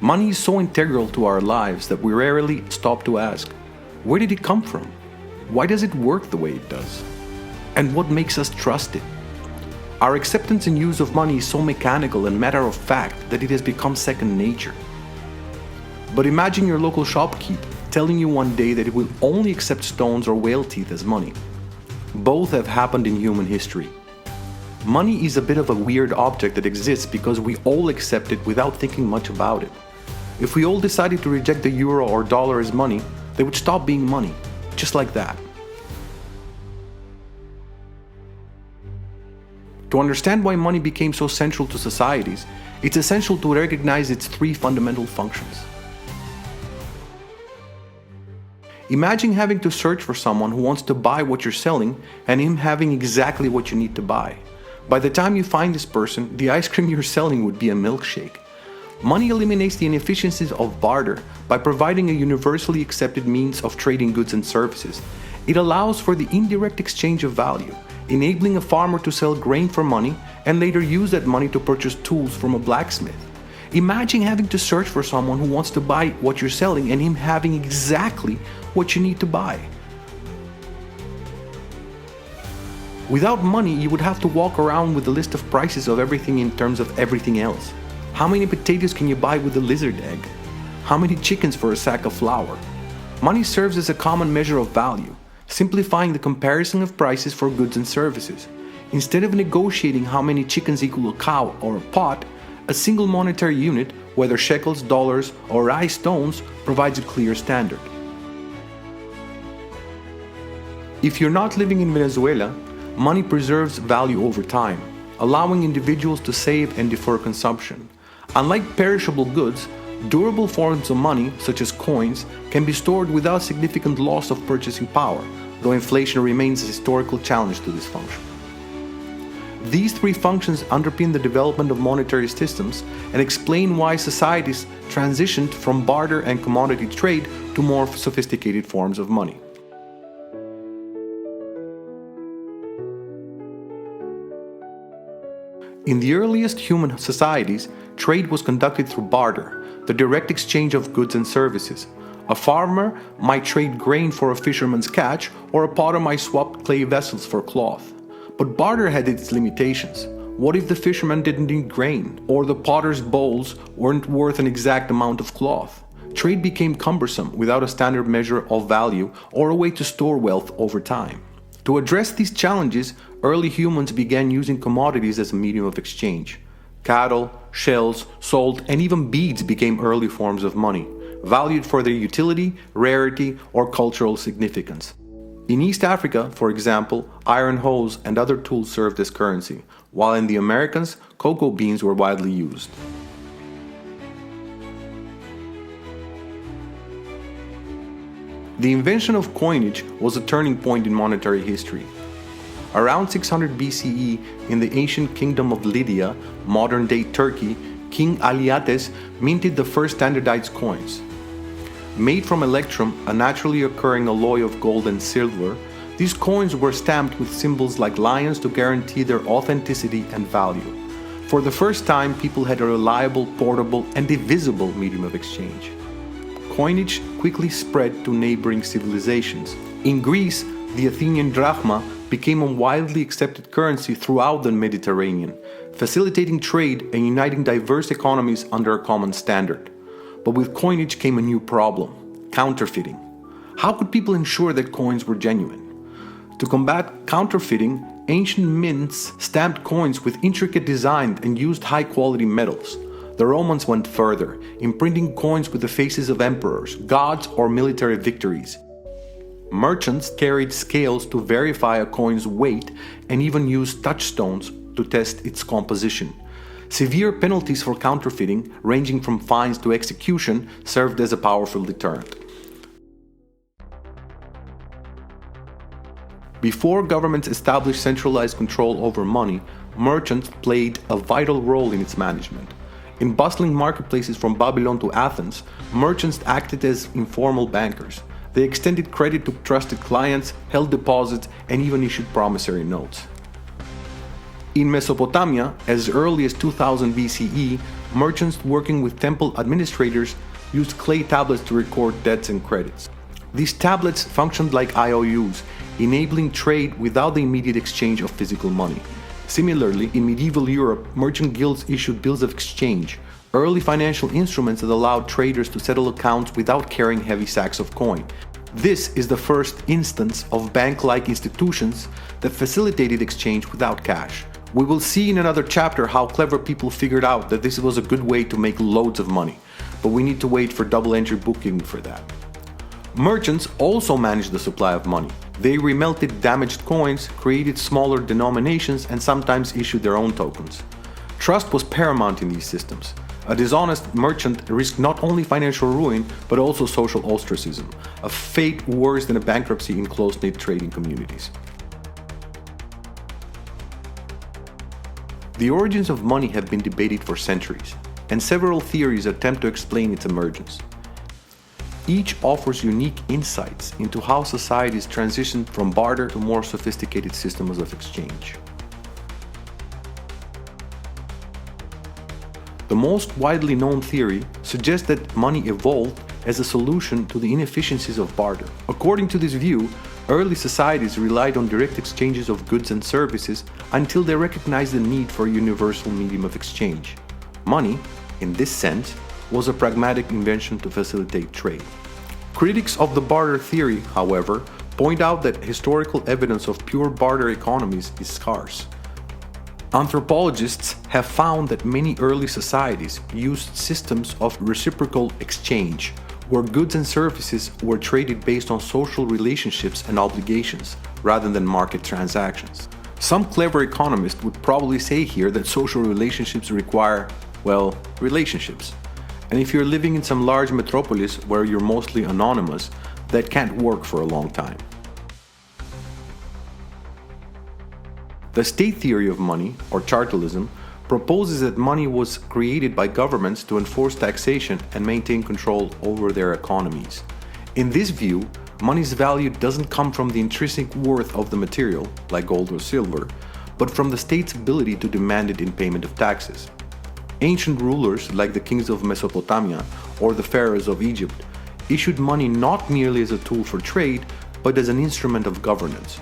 Money is so integral to our lives that we rarely stop to ask, where did it come from? Why does it work the way it does? And what makes us trust it? Our acceptance and use of money is so mechanical and matter of fact that it has become second nature. But imagine your local shopkeep telling you one day that it will only accept stones or whale teeth as money. Both have happened in human history. Money is a bit of a weird object that exists because we all accept it without thinking much about it. If we all decided to reject the euro or dollar as money, they would stop being money, just like that. To understand why money became so central to societies, it's essential to recognize its three fundamental functions. Imagine having to search for someone who wants to buy what you're selling and him having exactly what you need to buy. By the time you find this person, the ice cream you're selling would be a milkshake. Money eliminates the inefficiencies of barter by providing a universally accepted means of trading goods and services. It allows for the indirect exchange of value, enabling a farmer to sell grain for money and later use that money to purchase tools from a blacksmith. Imagine having to search for someone who wants to buy what you're selling and him having exactly what you need to buy. Without money, you would have to walk around with a list of prices of everything in terms of everything else. How many potatoes can you buy with a lizard egg? How many chickens for a sack of flour? Money serves as a common measure of value, simplifying the comparison of prices for goods and services. Instead of negotiating how many chickens equal a cow or a pot, a single monetary unit, whether shekels, dollars, or rice stones, provides a clear standard. If you're not living in Venezuela, money preserves value over time, allowing individuals to save and defer consumption. Unlike perishable goods, durable forms of money, such as coins, can be stored without significant loss of purchasing power, though inflation remains a historical challenge to this function. These three functions underpin the development of monetary systems and explain why societies transitioned from barter and commodity trade to more sophisticated forms of money. In the earliest human societies, trade was conducted through barter, the direct exchange of goods and services. A farmer might trade grain for a fisherman's catch, or a potter might swap clay vessels for cloth. But barter had its limitations. What if the fisherman didn't need grain, or the potter's bowls weren't worth an exact amount of cloth? Trade became cumbersome without a standard measure of value or a way to store wealth over time. To address these challenges, early humans began using commodities as a medium of exchange. Cattle, shells, salt, and even beads became early forms of money, valued for their utility, rarity, or cultural significance. In East Africa, for example, iron hoes and other tools served as currency, while in the Americas, cocoa beans were widely used. The invention of coinage was a turning point in monetary history. Around 600 BCE, in the ancient kingdom of Lydia, modern-day Turkey, King Aliates minted the first standardized coins. Made from electrum, a naturally occurring alloy of gold and silver, these coins were stamped with symbols like lions to guarantee their authenticity and value. For the first time, people had a reliable, portable, and divisible medium of exchange. Coinage quickly spread to neighboring civilizations. In Greece, the Athenian drachma became a widely accepted currency throughout the Mediterranean, facilitating trade and uniting diverse economies under a common standard. But with coinage came a new problem: counterfeiting. How could people ensure that coins were genuine? To combat counterfeiting, ancient mints stamped coins with intricate designs and used high-quality metals. The Romans went further, imprinting coins with the faces of emperors, gods, or military victories. Merchants carried scales to verify a coin's weight and even used touchstones to test its composition. Severe penalties for counterfeiting, ranging from fines to execution, served as a powerful deterrent. Before governments established centralized control over money, merchants played a vital role in its management. In bustling marketplaces from Babylon to Athens, merchants acted as informal bankers. They extended credit to trusted clients, held deposits, and even issued promissory notes. In Mesopotamia, as early as 2000 BCE, merchants working with temple administrators used clay tablets to record debts and credits. These tablets functioned like IOUs, enabling trade without the immediate exchange of physical money. Similarly, in medieval Europe, merchant guilds issued bills of exchange, early financial instruments that allowed traders to settle accounts without carrying heavy sacks of coin. This is the first instance of bank-like institutions that facilitated exchange without cash. We will see in another chapter how clever people figured out that this was a good way to make loads of money, but we need to wait for double-entry bookkeeping for that. Merchants also managed the supply of money. They remelted damaged coins, created smaller denominations, and sometimes issued their own tokens. Trust was paramount in these systems. A dishonest merchant risked not only financial ruin, but also social ostracism, a fate worse than a bankruptcy in close-knit trading communities. The origins of money have been debated for centuries, and several theories attempt to explain its emergence. Each offers unique insights into how societies transitioned from barter to more sophisticated systems of exchange. The most widely known theory suggests that money evolved as a solution to the inefficiencies of barter. According to this view, early societies relied on direct exchanges of goods and services until they recognized the need for a universal medium of exchange. Money, in this sense, was a pragmatic invention to facilitate trade. Critics of the barter theory, however, point out that historical evidence of pure barter economies is scarce. Anthropologists have found that many early societies used systems of reciprocal exchange, where goods and services were traded based on social relationships and obligations, rather than market transactions. Some clever economist would probably say here that social relationships require, well, relationships. And if you're living in some large metropolis where you're mostly anonymous, that can't work for a long time. The state theory of money, or chartalism, proposes that money was created by governments to enforce taxation and maintain control over their economies. In this view, money's value doesn't come from the intrinsic worth of the material, like gold or silver, but from the state's ability to demand it in payment of taxes. Ancient rulers, like the kings of Mesopotamia or the pharaohs of Egypt, issued money not merely as a tool for trade, but as an instrument of governance.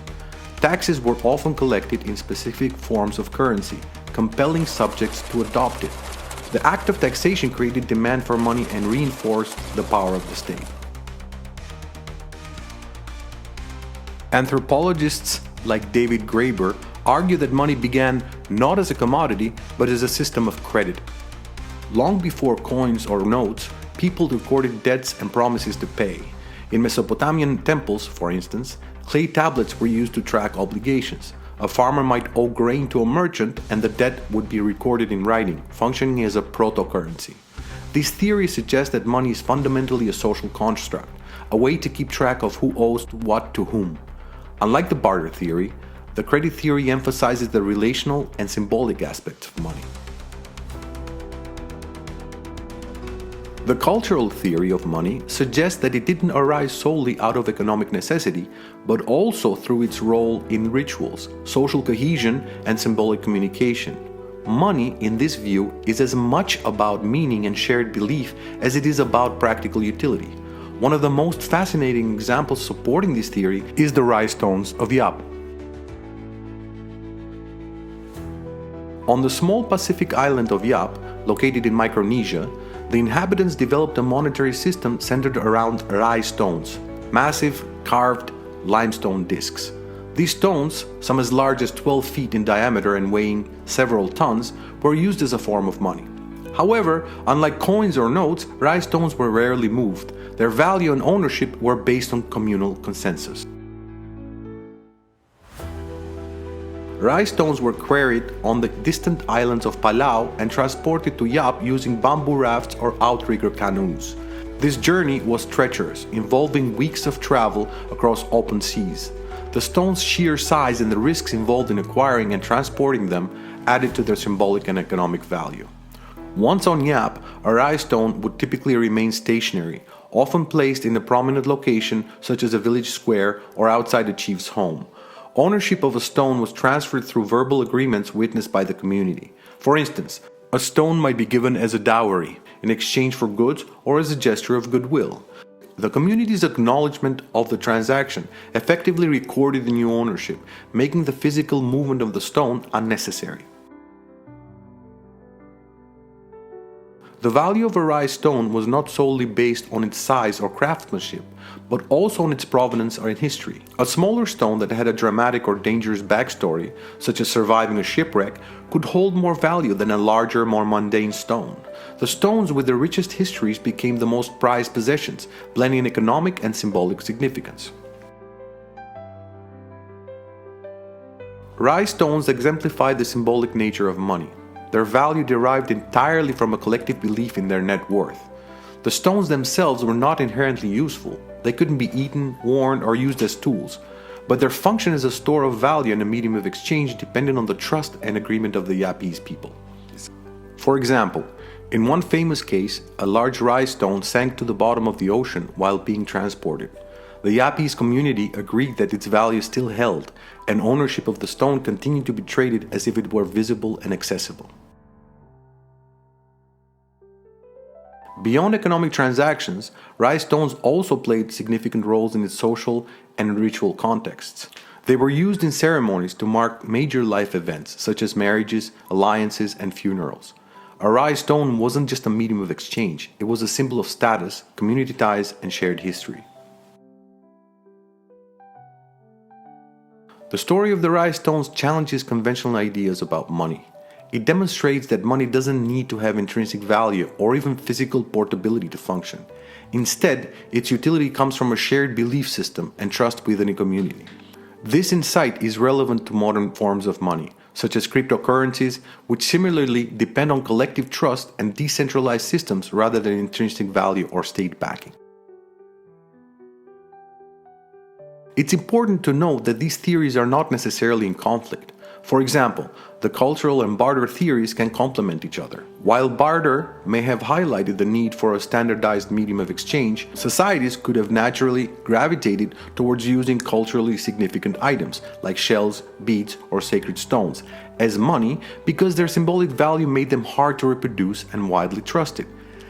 Taxes were often collected in specific forms of currency, compelling subjects to adopt it. The act of taxation created demand for money and reinforced the power of the state. Anthropologists like David Graeber argue that money began not as a commodity, but as a system of credit. Long before coins or notes, people recorded debts and promises to pay. In Mesopotamian temples, for instance, clay tablets were used to track obligations. A farmer might owe grain to a merchant, and the debt would be recorded in writing, functioning as a proto-currency. This theory suggests that money is fundamentally a social construct, a way to keep track of who owes what to whom. Unlike the barter theory, the credit theory emphasizes the relational and symbolic aspects of money. The cultural theory of money suggests that it didn't arise solely out of economic necessity, but also through its role in rituals, social cohesion, and symbolic communication. Money, in this view, is as much about meaning and shared belief as it is about practical utility. One of the most fascinating examples supporting this theory is the rice stones of Yap. On the small Pacific island of Yap, located in Micronesia, the inhabitants developed a monetary system centered around rice stones, massive, carved limestone discs. These stones, some as large as 12 feet in diameter and weighing several tons, were used as a form of money. However, unlike coins or notes, rice stones were rarely moved. Their value and ownership were based on communal consensus. Rice stones were quarried on the distant islands of Palau and transported to Yap using bamboo rafts or outrigger canoes. This journey was treacherous, involving weeks of travel across open seas. The stones' sheer size and the risks involved in acquiring and transporting them added to their symbolic and economic value. Once on Yap, a rice stone would typically remain stationary, often placed in a prominent location such as a village square or outside a chief's home. Ownership of a stone was transferred through verbal agreements witnessed by the community. For instance, A stone might be given as a dowry, in exchange for goods or as a gesture of goodwill. The community's acknowledgement of the transaction effectively recorded the new ownership, making the physical movement of the stone unnecessary. The value of a rice stone was not solely based on its size or craftsmanship, but also on its provenance or in history. A smaller stone that had a dramatic or dangerous backstory, such as surviving a shipwreck, could hold more value than a larger, more mundane stone. The stones with the richest histories became the most prized possessions, blending economic and symbolic significance. Rice stones exemplify the symbolic nature of money. Their value derived entirely from a collective belief in their net worth. The stones themselves were not inherently useful. They couldn't be eaten, worn, or used as tools, but their function as a store of value and a medium of exchange depended on the trust and agreement of the Yapese people. For example, in one famous case, a large rice stone sank to the bottom of the ocean while being transported. The Yapese community agreed that its value still held, and ownership of the stone continued to be traded as if it were visible and accessible. Beyond economic transactions, rice stones also played significant roles in its social and ritual contexts. They were used in ceremonies to mark major life events, such as marriages, alliances, and funerals. A rice stone wasn't just a medium of exchange, it was a symbol of status, community ties, and shared history. The story of the rice stones challenges conventional ideas about money. It demonstrates that money doesn't need to have intrinsic value or even physical portability to function. Instead, its utility comes from a shared belief system and trust within a community. This insight is relevant to modern forms of money, such as cryptocurrencies, which similarly depend on collective trust and decentralized systems rather than intrinsic value or state backing. It's important to note that these theories are not necessarily in conflict. For example, the cultural and barter theories can complement each other. While barter may have highlighted the need for a standardized medium of exchange, societies could have naturally gravitated towards using culturally significant items like shells, beads, or sacred stones as money because their symbolic value made them hard to reproduce and widely trusted.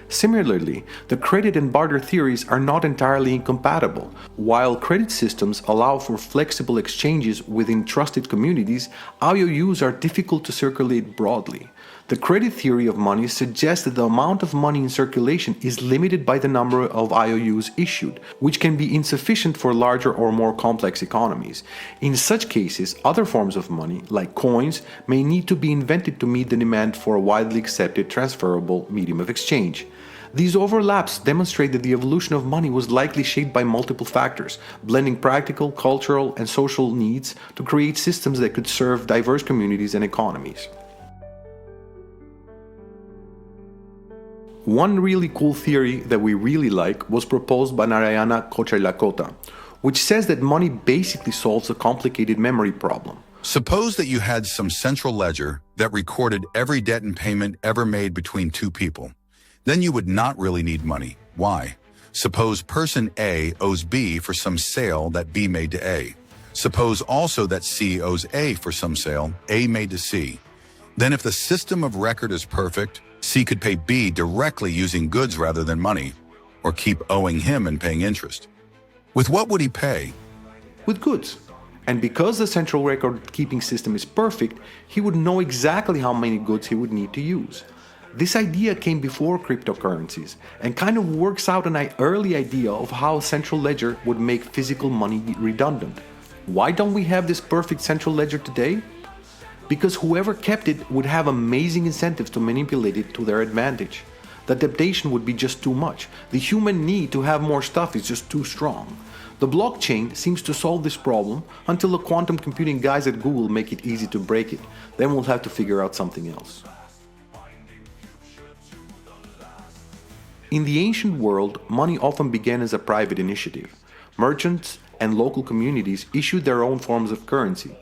Similarly, the credit and barter theories are not entirely incompatible. While credit systems allow for flexible exchanges within trusted communities, IOUs are difficult to circulate broadly. The credit theory of money suggests that the amount of money in circulation is limited by the number of IOUs issued, which can be insufficient for larger or more complex economies. In such cases, other forms of money, like coins, may need to be invented to meet the demand for a widely accepted transferable medium of exchange. These overlaps demonstrate that the evolution of money was likely shaped by multiple factors, blending practical, cultural, and social needs to create systems that could serve diverse communities and economies. One really cool theory that we really like was proposed by Narayana Kocherlakota, which says that money basically solves a complicated memory problem. Suppose that you had some central ledger that recorded every debt and payment ever made between two people. Then you would not really need money. Why? Suppose person A owes B for some sale that B made to A. Suppose also that C owes A for some sale A made to C. Then if the system of record is perfect, C could pay B directly using goods rather than money, or keep owing him and paying interest. With what would he pay? With goods. And because the central record-keeping system is perfect, he would know exactly how many goods he would need to use. This idea came before cryptocurrencies and kind of works out an early idea of how a central ledger would make physical money redundant. Why don't we have this perfect central ledger today? Because whoever kept it would have amazing incentives to manipulate it to their advantage. The temptation would be just too much. The human need to have more stuff is just too strong. The blockchain seems to solve this problem until the quantum computing guys at Google make it easy to break it. Then we'll have to figure out something else. In the ancient world, money often began as a private initiative. Merchants and local communities issued their own forms of currency.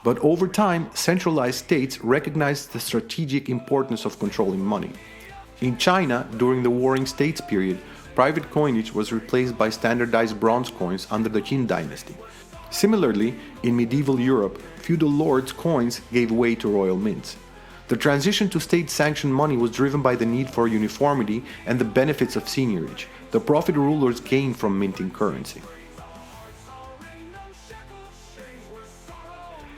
But over time, centralized states recognized the strategic importance of controlling money. In China, during the Warring States period, private coinage was replaced by standardized bronze coins under the Qin dynasty. Similarly, in medieval Europe, feudal lords' coins gave way to royal mints. The transition to state-sanctioned money was driven by the need for uniformity and the benefits of seigniorage. The profit rulers gained from minting currency.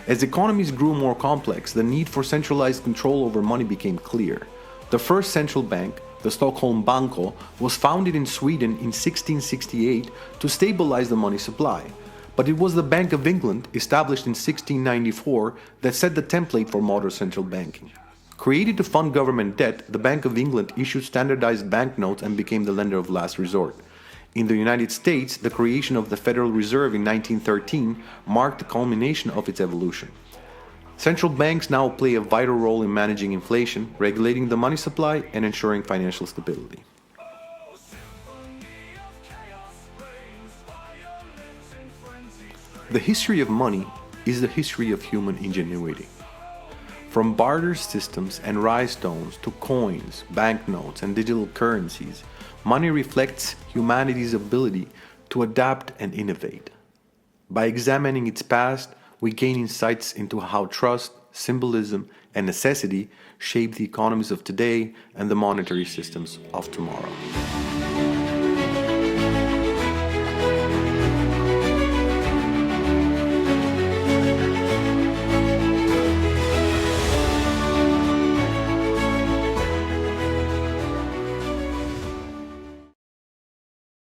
As economies grew more complex, the need for centralized control over money became clear. The first central bank, the Stockholm Banco, was founded in Sweden in 1668 to stabilize the money supply. But it was the Bank of England, established in 1694, that set the template for modern central banking. Created to fund government debt, the Bank of England issued standardized banknotes and became the lender of last resort. In the United States, the creation of the Federal Reserve in 1913 marked the culmination of its evolution. Central banks now play a vital role in managing inflation, regulating the money supply, and ensuring financial stability. The history of money is the history of human ingenuity. From barter systems and rhinestones to coins, banknotes, and digital currencies, money reflects humanity's ability to adapt and innovate. By examining its past, we gain insights into how trust, symbolism, and necessity shape the economies of today and the monetary systems of tomorrow.